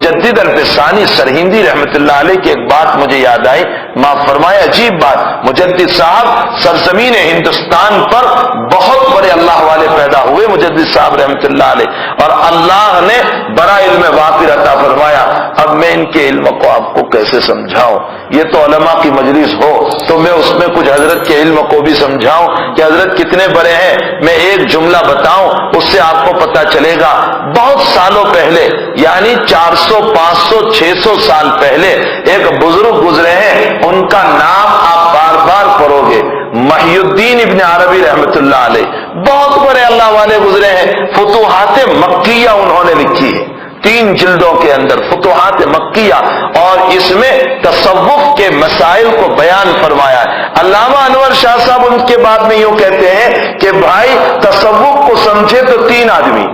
مجدد الفسانی سرہندی رحمت اللہ علیہ کی ایک بات مجھے یاد آئی، معاف فرمائے عجیب بات، مجدد صاحب سرزمین ہندوستان پر بہت بڑے اللہ والے پیدا ہوئے، مجدد صاحب رحمت اللہ علیہ، اور اللہ نے بڑا علم وافر عطا فرمایا۔ اب میں ان کے علم کو آپ کو کیسے سمجھاؤں؟ یہ تو علماء کی مجلس ہو تو میں اس میں کچھ حضرت کے علم کو بھی سمجھاؤں کہ حضرت کتنے بڑے ہیں۔ میں ایک جملہ بتاؤں، اس سے آپ کو پتا چلے گا۔ بہت سالوں پہلے، یعنی 400 500 600 سال پہلے ایک بزرگ گزرے ہیں، ان کا نام آپ بار بار پڑھو گے، محی الدین ابن عربی رحمت اللہ علیہ، بہت بڑے اللہ والے گزرے ہیں۔ فتوحات مکیہ انہوں نے لکھی ہے 3 جلدوں کے اندر، فتوحات مکیہ، اور اس میں تصوف کے مسائل کو بیان فرمایا ہے۔ علامہ انور شاہ صاحب ان کے بعد میں یوں کہتے ہیں کہ بھائی تصوف کو سمجھے تو 3 آدمی،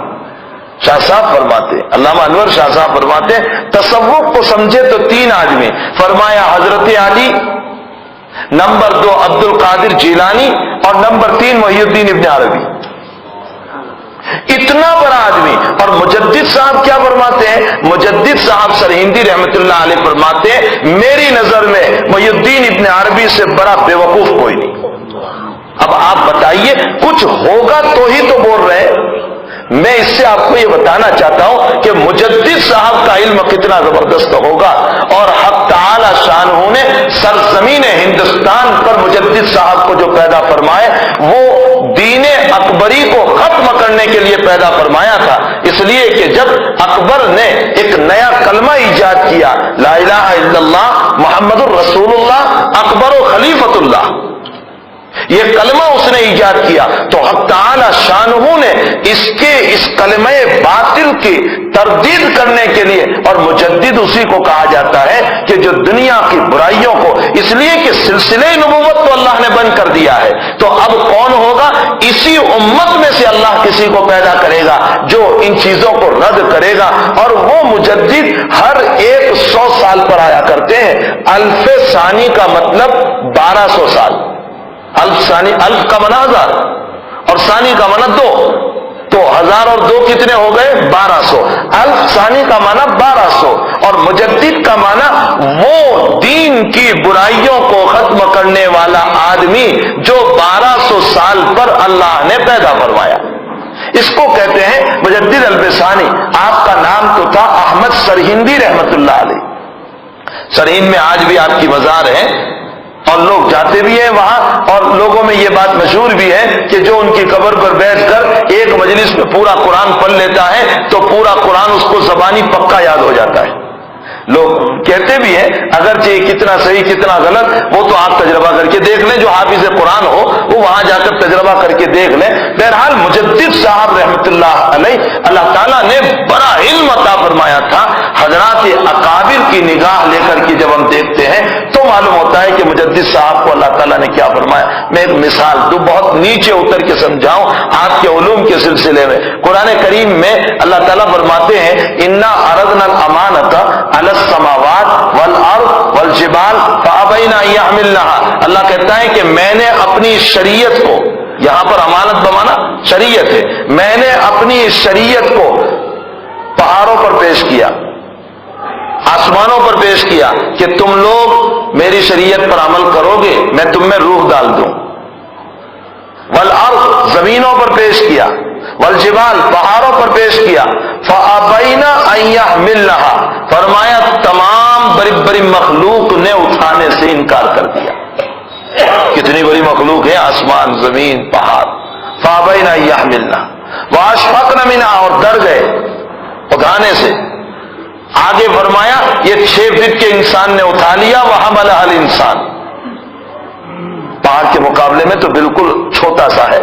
شاہ صاحب فرماتے، علامہ انور شاہ صاحب فرماتے تصوف کو سمجھے تو 3 آدمی، فرمایا حضرت علی، نمبر 2 عبد القادر جیلانی، اور نمبر 3 محی الدین ابن عربی۔ اتنا بڑا آدمی، اور مجدد صاحب کیا فرماتے ہیں؟ مجدد صاحب سرہندی رحمت اللہ علیہ فرماتے ہیں میری نظر میں محی الدین ابن عربی سے بڑا بیوقوف کوئی نہیں۔ اب آپ بتائیے، کچھ ہوگا تو ہی تو بول رہے ہیں۔ میں اس سے آپ کو یہ بتانا چاہتا ہوں کہ مجدد صاحب کا علم کتنا زبردست ہوگا، اور حق تعالی شانہ نے سرزمین ہندوستان پر مجدد صاحب کو جو پیدا فرمائے وہ دین اکبری کو ختم کرنے کے لیے پیدا فرمایا تھا، اس لیے کہ جب اکبر نے ایک نیا کلمہ ایجاد کیا، لا الہ الا اللہ محمد الرسول اللہ اکبر و خلیفۃ اللہ، یہ کلمہ اس نے ایجاد کیا، تو حق تعالی شانہ نے اس کلمہ باطل کی تردید کرنے کے لیے، اور مجدد اسی کو کہا جاتا ہے کہ جو دنیا کی برائیوں کو، اس لیے کہ سلسلے نبوت تو اللہ نے بند کر دیا ہے، تو اب کون ہوگا؟ اسی امت میں سے اللہ کسی کو پیدا کرے گا جو ان چیزوں کو رد کرے گا، اور وہ مجدد ہر 100 سال پر آیا کرتے ہیں۔ الف ثانی کا مطلب 1200 سال، الف ثانی، الف کا معنی 1000 اور ثانی کا معنی 2، تو 1000 اور 2 کتنے ہو گئے؟ 1200۔ الف ثانی کا معنی 1200، اور مجدد کا معنی وہ دین کی برائیوں کو ختم کرنے والا آدمی جو 1200 سال پر اللہ نے پیدا فرمایا، اس کو کہتے ہیں مجدد الفسانی۔ آپ کا نام تو تھا احمد سرہندی رحمت اللہ علیہ۔ سرہند میں آج بھی آپ کی مزار ہے، اور لوگ جاتے بھی ہیں وہاں، اور لوگوں میں یہ بات مشہور بھی ہے کہ جو ان کی قبر پر بیٹھ کر ایک مجلس میں پورا قرآن پڑھ لیتا ہے تو پورا قرآن اس کو زبانی پکا یاد ہو جاتا ہے۔ لوگ کہتے بھی ہیں، اگرچہ کتنا صحیح کتنا غلط وہ تو آپ تجربہ کر کے دیکھ لیں، جو حافظ قرآن ہو وہ وہاں جا کر تجربہ کر کے دیکھ لیں۔ بہرحال مجدد صاحب رحمت اللہ علیہ، اللہ تعالیٰ نے بڑا علم عطا فرمایا تھا۔ حضرات اکابر کی نگاہ لے کر کے جب ہم دیکھتے ہیں تو معلوم ہوتا ہے کہ مجدد صاحب کو اللہ تعالیٰ نے کیا فرمایا۔ میں ایک مثال دوں، بہت نیچے اتر کے سمجھاؤں آپ کے علوم کے سلسلے میں۔ قرآن کریم میں اللہ تعالیٰ فرماتے ہیں انا عرضنا الامانۃ علی السماوات والارض والجبال فابین ان یحملنها، اللہ کہتا ہے کہ میں نے اپنی شریعت کو، یہاں پر امانت بمانا شریعت ہے، میں نے اپنی شریعت کو پہاڑوں پر پیش کیا، آسمانوں پر پیش کیا کہ تم لوگ میری شریعت پر عمل کرو گے، میں تم میں روح ڈال دوں۔ والارض، زمینوں پر پیش کیا، والجبال، پہاڑوں پر پیش کیا، فابین ان یحملنها، فرمایا تمام بڑی بڑی مخلوق نے اٹھانے سے انکار کر دیا۔ کتنی بڑی مخلوق ہے، آسمان، زمین، پہاڑ، فابین ان یحملنها واشفقن منها، اور ڈر گئے اٹھانے سے۔ آگے فرمایا یہ 6 فٹ کے انسان نے اٹھا لیا، وحملها الانسان، پہاڑ کے مقابلے میں تو بالکل چھوٹا سا ہے،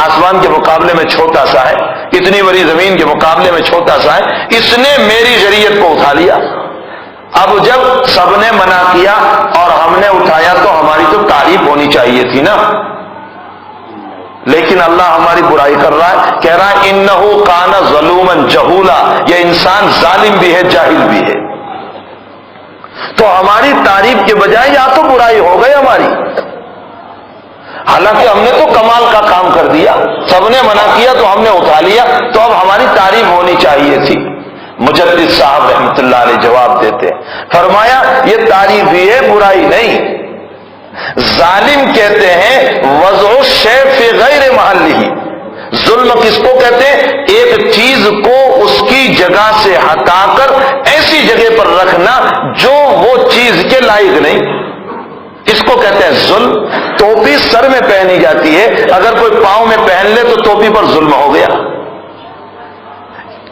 آسمان کے مقابلے میں چھوٹا سا ہے، اتنی بڑی زمین کے مقابلے میں چھوٹا سا ہے، اس نے میری شریعت کو اٹھا لیا۔ اب جب سب نے منع کیا اور ہم نے اٹھایا تو ہماری تو تعریف ہونی چاہیے تھی نا، لیکن اللہ ہماری برائی کر رہا ہے، کہہ رہا ہے انہ کان ظلوما جہولا، یہ انسان ظالم بھی ہے جاہل بھی ہے۔ تو ہماری تعریف کے بجائے یا تو برائی ہو گئی ہماری، حالانکہ ہم نے تو کمال کا کام کر دیا، سب نے منع کیا تو ہم نے اٹھا لیا، تو اب ہماری تعریف ہونی چاہیے تھی۔ مجدد صاحب رحمۃ اللہ علیہ جواب دیتے، فرمایا یہ تعریف ہی ہے، برائی نہیں۔ ظالم کہتے ہیں وضع الشیء فی غیر محلہ، ظلم کس کو کہتے ہیں؟ ایک چیز کو اس کی جگہ سے ہٹا کر ایسی جگہ پر رکھنا جو وہ چیز کے لائق نہیں، اس کو کہتے ہیں ظلم۔ ٹوپی سر میں پہنی جاتی ہے، اگر کوئی پاؤں میں پہن لے تو ٹوپی پر ظلم ہو گیا۔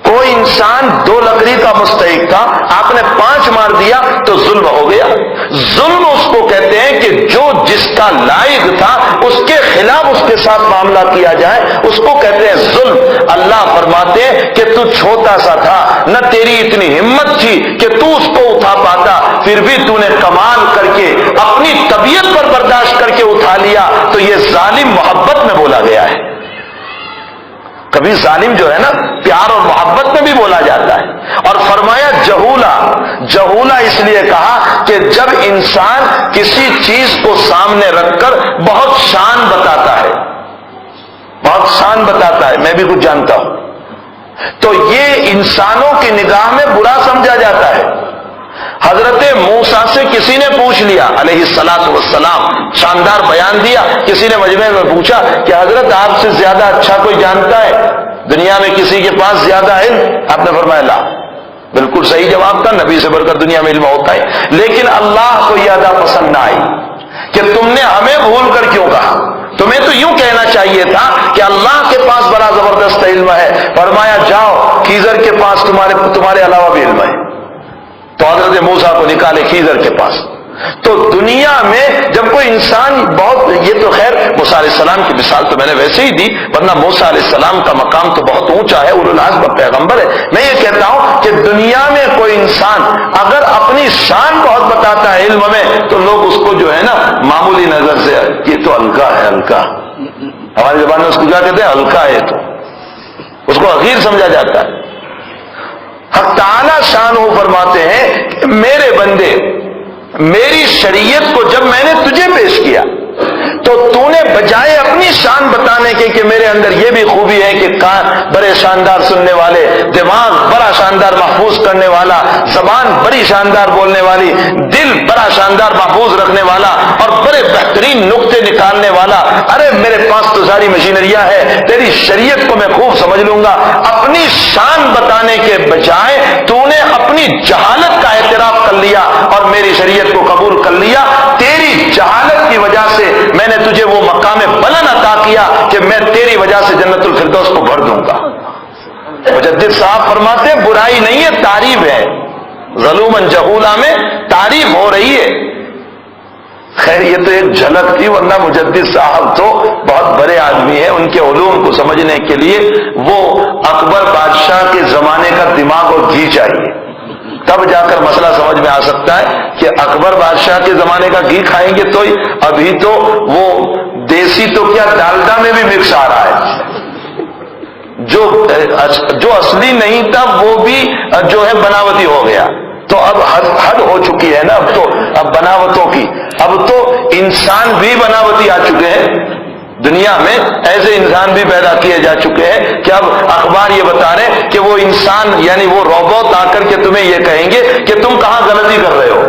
کوئی انسان 2 لکڑی کا مستحق تھا، آپ نے 5 مار دیا تو ظلم ہو گیا۔ ظلم اس کو کہتے ہیں کہ جو جس کا لائق تھا اس کے خلاف اس کے ساتھ معاملہ کیا جائے، اس کو کہتے ہیں ظلم۔ اللہ فرماتے ہیں کہ تو چھوٹا سا تھا، نہ تیری اتنی ہمت تھی کہ تو اس کو اٹھا پاتا، پھر بھی تو نے کمال کر کے اپنی طبیعت پر برداشت کر کے اٹھا لیا، تو یہ ظالم محبت میں بولا گیا ہے۔ کبھی ظالم جو ہے نا پیار اور محبت میں بھی بولا جاتا ہے۔ اور فرمایا جہولا اس لیے کہا کہ جب انسان کسی چیز کو سامنے رکھ کر بہت شان بتاتا ہے، بہت شان بتاتا ہے، میں بھی کچھ جانتا ہوں، تو یہ انسانوں کی نگاہ میں برا سمجھا جاتا ہے۔ حضرت موسیٰ سے کسی نے پوچھ لیا علیہ الصلاۃ والسلام، شاندار بیان دیا، کسی نے مجمع میں پوچھا کہ حضرت آپ سے زیادہ اچھا کوئی جانتا ہے دنیا میں کسی کے پاس زیادہ علم؟ آپ نے فرمایا لا، بالکل صحیح جواب تھا، نبی سے بڑھ کر دنیا میں علم ہوتا ہے، لیکن اللہ کو یہ ادا پسند نہ آئی کہ تم نے ہمیں بھول کر کیوں کہا، تمہیں تو یوں کہنا چاہیے تھا کہ اللہ کے پاس بڑا زبردست علم ہے۔ فرمایا جاؤ خضر کے پاس تمہارے علاوہ بھی علم ہے، تو حضرت موسیٰ کو نکالے خضر کے پاس۔ تو دنیا میں جب کوئی انسان بہت، یہ تو خیر موسیٰ علیہ السلام کی مثال تو میں نے ویسے ہی دی، ورنہ موسیٰ علیہ السلام کا مقام تو بہت اونچا ہے، اولو العزم پیغمبر ہے۔ میں یہ کہتا ہوں کہ دنیا میں کوئی انسان اگر اپنی شان بہت بتاتا ہے علم میں، تو لوگ اس کو جو ہے نا معمولی نظر سے، یہ تو ہلکا ہے، ہلکا، ہماری زبان میں اس کو کیا کہتے ہیں؟ ہلکا ہے، تو اس کو حقیر سمجھا جاتا ہے۔ حق تعالی شان ہو فرماتے ہیں کہ میرے بندے، میری شریعت کو جب میں نے تجھے پیش کیا تو تو نے بجائے اپنی شان بتانے کے کہ میرے اندر یہ بھی خوبی ہے کہ کان بڑے شاندار سننے والے، دماغ بڑا شاندار محفوظ کرنے والا، زبان بڑی شاندار بولنے والی، دل بڑا شاندار محفوظ رکھنے والا اور بڑے بہترین نقطے نکالنے والا، ارے میرے پاس تو ساری مشینریاں ہے، تیری شریعت کو میں خوب سمجھ لوں گا، اپنی شان بتانے کے بجائے تو نے اپنی جہالت کا اعتراف کر لیا اور میری شریعت کو قبول کر لیا۔ تیری جہالت کی وجہ سے میں نے تجھے وہ مقام بلند عطا کیا کہ میں تیری وجہ سے جنت الفردوس کو بھر دوں گا۔ مجدد صاحب فرماتے ہیں برائی نہیں ہے، تعریف ہے، ظلوماً جہولا میں تعریف ہو رہی ہے۔ خیر یہ تو ایک جھلک تھی، ورنہ مجدد صاحب تو بہت بڑے آدمی ہیں، ان کے علوم کو سمجھنے کے لیے وہ اکبر بادشاہ کے زمانے کا دماغ اور گھی چاہیے، تب جا کر مسئلہ سمجھ میں آ سکتا ہے کہ اکبر بادشاہ کے زمانے کا گھی کھائیں گے تو ابھی تو وہ دیسی تو کیا ڈالڈا میں بھی مکس آ رہا ہے، جو اصلی نہیں تھا وہ بھی جو ہے بناوٹی ہو گیا، تو اب حد ہو چکی ہے نا، اب بناوٹوں کی، اب تو انسان بھی بناوٹی آ چکے ہیں، دنیا میں ایسے انسان بھی پیدا کیے جا چکے ہیں کہ اب اخبار یہ بتا رہے ہیں کہ وہ انسان یعنی وہ روبوٹ آ کر کے تمہیں یہ کہیں گے کہ تم کہاں غلطی کر رہے ہو،